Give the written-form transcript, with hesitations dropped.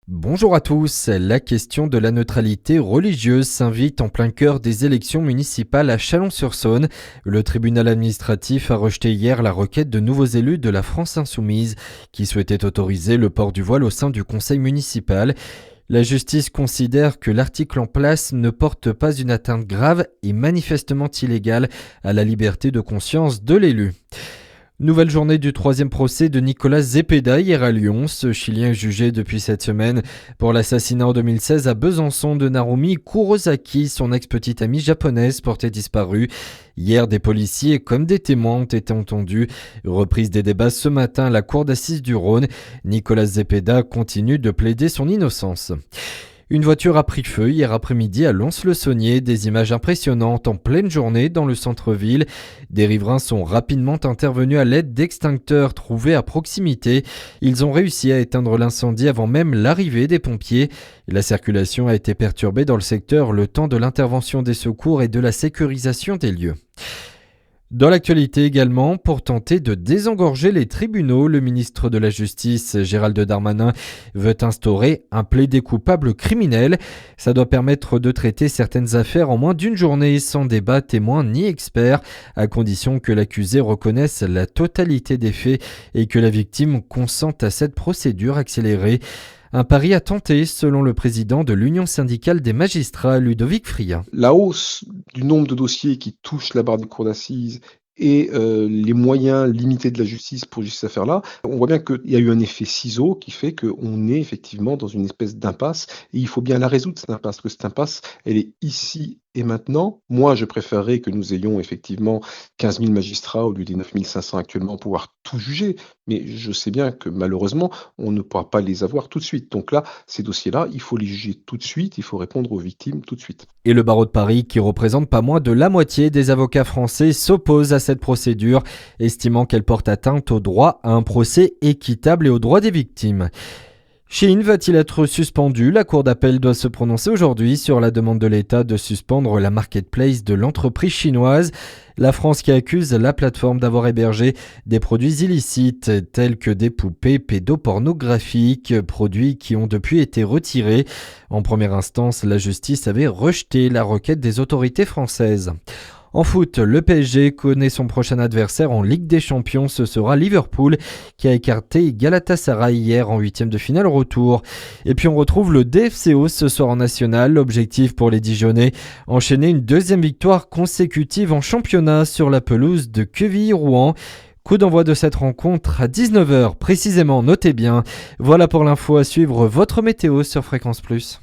Bonjour à tous. La question de la neutralité religieuse s'invite en plein cœur des élections municipales à Chalon-sur-Saône. Le tribunal administratif a rejeté hier la requête de nouveaux élus de la France insoumise qui souhaitaient autoriser le port du voile au sein du conseil municipal. La justice considère que l'article en place ne porte pas une atteinte grave et manifestement illégale à la liberté de conscience de l'élu. Nouvelle journée du troisième procès de Nicolas Zepeda hier à Lyon. Ce Chilien est jugé depuis cette semaine pour l'assassinat en 2016 à Besançon de Narumi Kurosaki, son ex-petite amie japonaise portée disparue. Hier, des policiers comme des témoins ont été entendus. Reprise des débats ce matin à la cour d'assises du Rhône. Nicolas Zepeda continue de plaider son innocence. Une voiture a pris feu hier après-midi à Lons-le-Saunier, des images impressionnantes en pleine journée dans le centre-ville. Des riverains sont rapidement intervenus à l'aide d'extincteurs trouvés à proximité. Ils ont réussi à éteindre l'incendie avant même l'arrivée des pompiers. La circulation a été perturbée dans le secteur le temps de l'intervention des secours et de la sécurisation des lieux. Dans l'actualité également, pour tenter de désengorger les tribunaux, le ministre de la Justice, Gérald Darmanin, veut instaurer un plaidé coupable criminel. Ça doit permettre de traiter certaines affaires en moins d'une journée sans débat, témoin ni expert, à condition que l'accusé reconnaisse la totalité des faits et que la victime consente à cette procédure accélérée. Un pari à tenter, selon le président de l'Union syndicale des magistrats, Ludovic Fria. La hausse du nombre de dossiers qui touchent la barre des cours d'assises et les moyens limités de la justice pour juger cette affaire-là, on voit bien qu'il y a eu un effet ciseau qui fait qu'on est effectivement dans une espèce d'impasse et il faut bien la résoudre, cette impasse, parce que cette impasse, elle est ici et maintenant. Moi, je préférerais que nous ayons effectivement 15 000 magistrats au lieu des 9 500 actuellement pour pouvoir tout juger, mais je sais bien que malheureusement, on ne pourra pas les avoir tout de suite. Donc là, ces dossiers-là, il faut les juger tout de suite, il faut répondre aux victimes tout de suite. Et le barreau de Paris, qui représente pas moins de la moitié des avocats français, s'oppose à cette procédure, estimant qu'elle porte atteinte au droit à un procès équitable et aux droits des victimes. Shein va-t-il être suspendu? La Cour d'appel doit se prononcer aujourd'hui sur la demande de l'État de suspendre la marketplace de l'entreprise chinoise. La France qui accuse la plateforme d'avoir hébergé des produits illicites tels que des poupées pédopornographiques, produits qui ont depuis été retirés. En première instance, la justice avait rejeté la requête des autorités françaises. En foot, le PSG connaît son prochain adversaire en Ligue des Champions. Ce sera Liverpool qui a écarté Galatasaray hier en huitième de finale retour. Et puis on retrouve le DFCO ce soir en national. L'objectif pour les Dijonais, enchaîner une deuxième victoire consécutive en championnat sur la pelouse de Quevilly-Rouen. Coup d'envoi de cette rencontre à 19h précisément, notez bien. Voilà pour l'info, à suivre votre météo sur Fréquence Plus.